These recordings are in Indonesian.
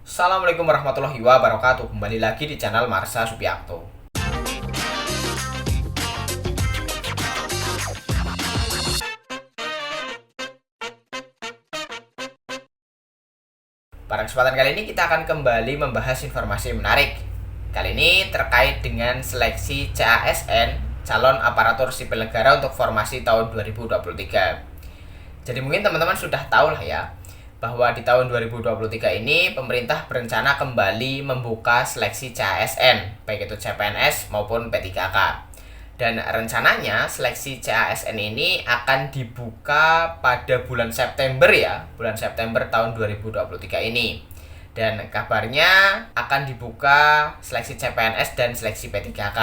Assalamualaikum warahmatullahi wabarakatuh. Kembali lagi di channel Marsha Supiakto. Pada kesempatan kali ini kita akan kembali membahas informasi menarik. Kali ini terkait dengan seleksi CASN, calon aparatur sipil negara untuk formasi tahun 2023. Jadi mungkin teman-teman sudah tahu lah ya, bahwa di tahun 2023 ini pemerintah berencana kembali membuka seleksi CASN, baik itu CPNS maupun P3K. Dan rencananya seleksi CASN ini akan dibuka pada bulan September ya, bulan September tahun 2023 ini. Dan kabarnya akan dibuka seleksi CPNS dan seleksi P3K.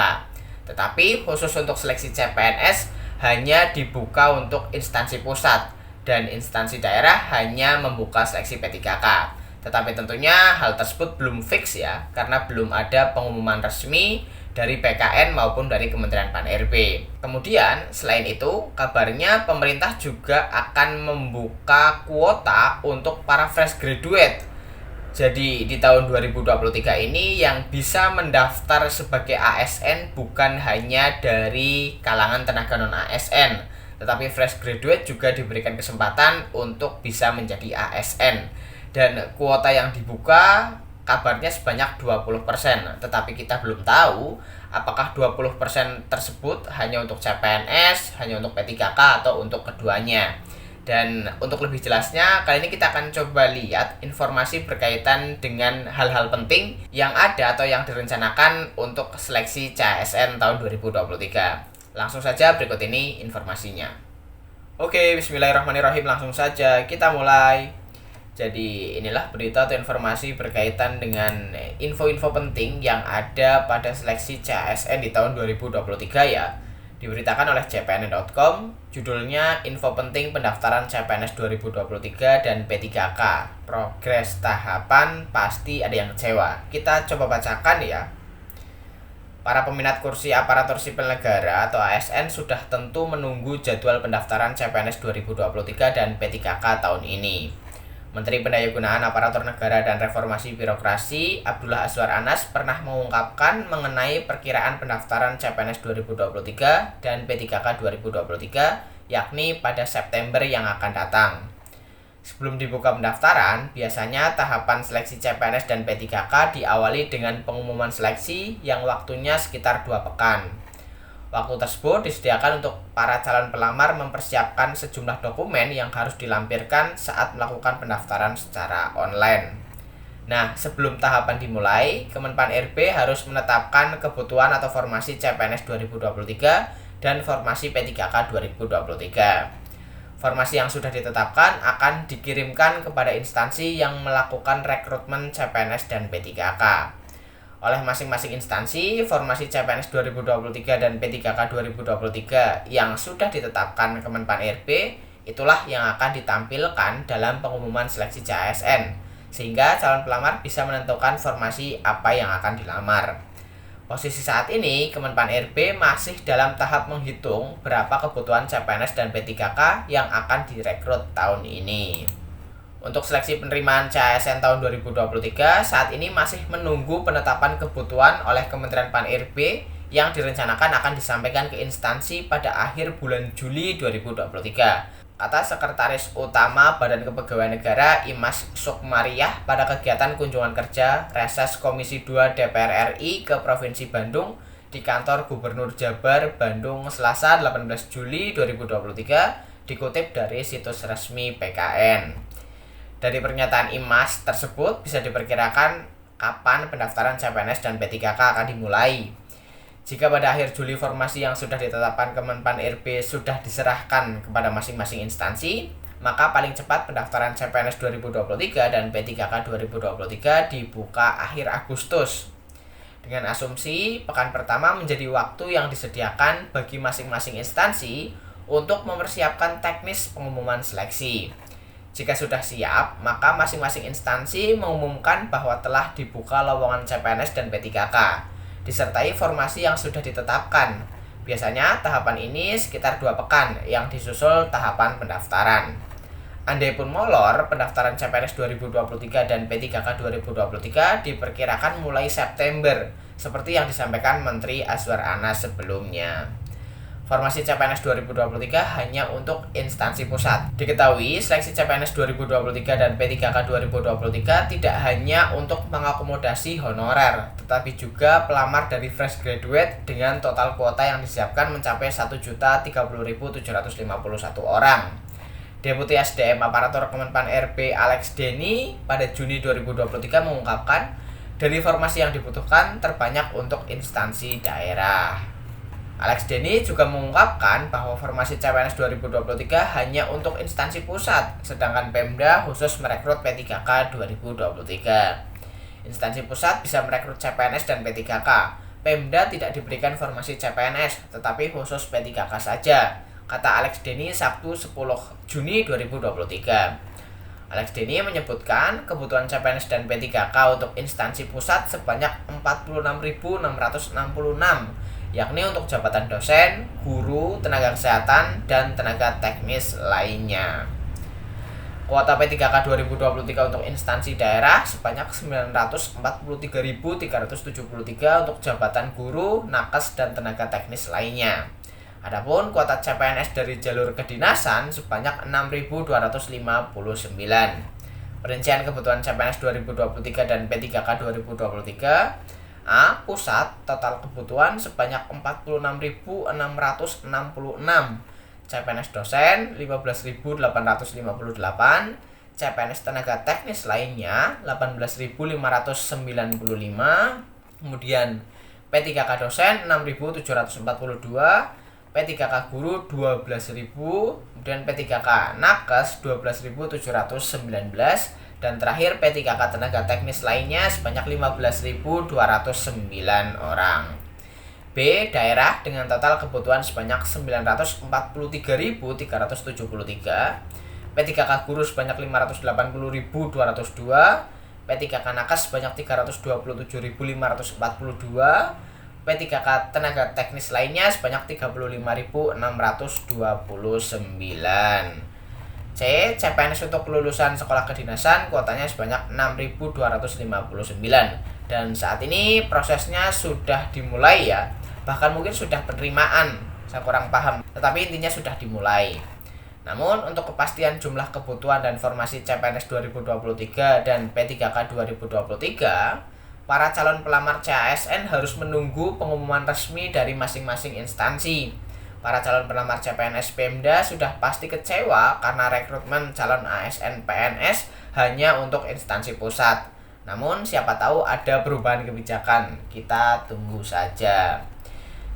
Tetapi khusus untuk seleksi CPNS hanya dibuka untuk instansi pusat, dan instansi daerah hanya membuka seleksi P3K. Tetapi tentunya hal tersebut belum fix ya, karena belum ada pengumuman resmi dari PKN maupun dari Kementerian Pan-RB. Kemudian selain itu, kabarnya pemerintah juga akan membuka kuota untuk para fresh graduate. Jadi di tahun 2023 ini yang bisa mendaftar sebagai ASN bukan hanya dari kalangan tenaga non-ASN, tetapi fresh graduate juga diberikan kesempatan untuk bisa menjadi ASN. Dan kuota yang dibuka kabarnya sebanyak 20%, tetapi kita belum tahu apakah 20% tersebut hanya untuk CPNS, hanya untuk P3K, atau untuk keduanya. Dan untuk lebih jelasnya, kali ini kita akan coba lihat informasi berkaitan dengan hal-hal penting yang ada atau yang direncanakan untuk seleksi CASN tahun 2023. Langsung saja berikut ini informasinya. Oke, bismillahirrahmanirrahim, langsung saja kita mulai. Jadi inilah berita atau informasi berkaitan dengan info-info penting yang ada pada seleksi CASN di tahun 2023 ya. Diberitakan oleh cpns.com, judulnya Info Penting Pendaftaran CPNS 2023 dan P3K. Progres tahapan pasti ada yang kecewa. Kita coba bacakan ya. Para peminat kursi aparatur sipil negara atau ASN sudah tentu menunggu jadwal pendaftaran CPNS 2023 dan P3K tahun ini. Menteri Pendayagunaan Aparatur Negara dan Reformasi Birokrasi Abdullah Azwar Anas pernah mengungkapkan mengenai perkiraan pendaftaran CPNS 2023 dan P3K 2023, yakni pada September yang akan datang. Sebelum dibuka pendaftaran, biasanya tahapan seleksi CPNS dan P3K diawali dengan pengumuman seleksi yang waktunya sekitar 2 pekan. Waktu tersebut disediakan untuk para calon pelamar mempersiapkan sejumlah dokumen yang harus dilampirkan saat melakukan pendaftaran secara online. Nah, sebelum tahapan dimulai, Kemenpan-RB harus menetapkan kebutuhan atau formasi CPNS 2023 dan formasi P3K 2023. Formasi yang sudah ditetapkan akan dikirimkan kepada instansi yang melakukan rekrutmen CPNS dan P3K. Oleh masing-masing instansi, formasi CPNS 2023 dan P3K 2023 yang sudah ditetapkan Kemenpan-RB itulah yang akan ditampilkan dalam pengumuman seleksi CASN, sehingga calon pelamar bisa menentukan formasi apa yang akan dilamar. Posisi saat ini, Kemenpan-RB masih dalam tahap menghitung berapa kebutuhan CPNS dan P3K yang akan direkrut tahun ini. Untuk seleksi penerimaan CASN tahun 2023, saat ini masih menunggu penetapan kebutuhan oleh Kementerian Pan-RB yang direncanakan akan disampaikan ke instansi pada akhir bulan Juli 2023. Kata Sekretaris Utama Badan Kepegawaian Negara Imas Sukmariah pada kegiatan kunjungan kerja reses Komisi 2 DPR RI ke Provinsi Bandung di kantor Gubernur Jabar Bandung Selasa 18 Juli 2023, dikutip dari situs resmi PKN. Dari pernyataan Imas tersebut bisa diperkirakan kapan pendaftaran CPNS dan P3K akan dimulai. Jika pada akhir Juli formasi yang sudah ditetapkan Kemenpan-RB sudah diserahkan kepada masing-masing instansi, maka paling cepat pendaftaran CPNS 2023 dan P3K 2023 dibuka akhir Agustus. Dengan asumsi pekan pertama menjadi waktu yang disediakan bagi masing-masing instansi untuk mempersiapkan teknis pengumuman seleksi. Jika sudah siap, maka masing-masing instansi mengumumkan bahwa telah dibuka lowongan CPNS dan P3K, disertai formasi yang sudah ditetapkan. Biasanya tahapan ini sekitar 2 pekan yang disusul tahapan pendaftaran. Andai pun molor, pendaftaran CPNS 2023 dan P3K 2023 diperkirakan mulai September, seperti yang disampaikan Menteri Azwar Anas sebelumnya. Formasi CPNS 2023 hanya untuk instansi pusat. Diketahui, seleksi CPNS 2023 dan P3K 2023 tidak hanya untuk mengakomodasi honorer, tetapi juga pelamar dari fresh graduate dengan total kuota yang disiapkan mencapai 1.030.751 orang. Deputi SDM Aparatur Kemenpan RB Alex Denny pada Juni 2023 mengungkapkan, dari formasi yang dibutuhkan terbanyak untuk instansi daerah. Alex Denny juga mengungkapkan bahwa formasi CPNS 2023 hanya untuk instansi pusat, sedangkan Pemda khusus merekrut P3K 2023. Instansi pusat bisa merekrut CPNS dan P3K. Pemda tidak diberikan formasi CPNS, tetapi khusus P3K saja, kata Alex Denny Sabtu 10 Juni 2023. Alex Denny menyebutkan kebutuhan CPNS dan P3K untuk instansi pusat sebanyak 46.666, yakni untuk jabatan dosen, guru, tenaga kesehatan, dan tenaga teknis lainnya. Kuota P3K 2023 untuk instansi daerah sebanyak 943.373 untuk jabatan guru, nakes, dan tenaga teknis lainnya. Adapun kuota CPNS dari jalur kedinasan sebanyak 6.259. Perincian kebutuhan CPNS 2023 dan P3K 2023. A. Pusat, total kebutuhan sebanyak 46.666. CPNS dosen 15.858. CPNS tenaga teknis lainnya 18.595. Kemudian P3K dosen 6.742. P3K guru 12.000. Kemudian P3K nakes 12.719. Dan terakhir P3K tenaga teknis lainnya sebanyak 15.209 orang. B. Daerah dengan total kebutuhan sebanyak 943.373. P3K guru sebanyak 580.202. P3K nakes sebanyak 327.542. P3K tenaga teknis lainnya sebanyak 35.629. C. CPNS untuk kelulusan sekolah kedinasan kuotanya sebanyak 6.259, dan saat ini prosesnya sudah dimulai ya, bahkan mungkin sudah penerimaan, saya kurang paham, tetapi intinya sudah dimulai. Namun untuk kepastian jumlah kebutuhan dan formasi CPNS 2023 dan P3K 2023, para calon pelamar CASN harus menunggu pengumuman resmi dari masing-masing instansi. Para calon pelamar CPNS Pemda sudah pasti kecewa karena rekrutmen calon ASN PNS hanya untuk instansi pusat. Namun siapa tahu ada perubahan kebijakan, kita tunggu saja.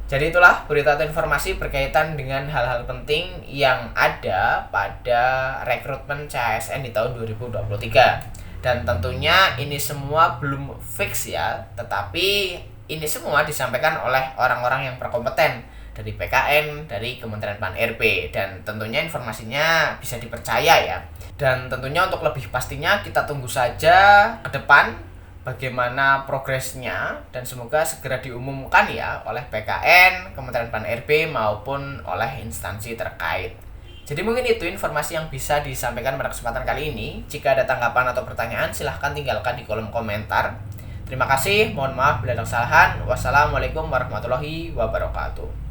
Jadi itulah berita atau informasi berkaitan dengan hal-hal penting yang ada pada rekrutmen CASN di tahun 2023. Dan tentunya ini semua belum fix ya, tetapi ini semua disampaikan oleh orang-orang yang berkompeten dari PKN, dari Kementerian Pan RB, dan tentunya informasinya bisa dipercaya ya. Dan tentunya untuk lebih pastinya kita tunggu saja ke depan bagaimana progresnya, dan semoga segera diumumkan ya oleh PKN, Kementerian Pan RB maupun oleh instansi terkait. Jadi mungkin itu informasi yang bisa disampaikan pada kesempatan kali ini. Jika ada tanggapan atau pertanyaan silahkan tinggalkan di kolom komentar. Terima kasih, mohon maaf bila ada kesalahan. Wassalamualaikum warahmatullahi wabarakatuh.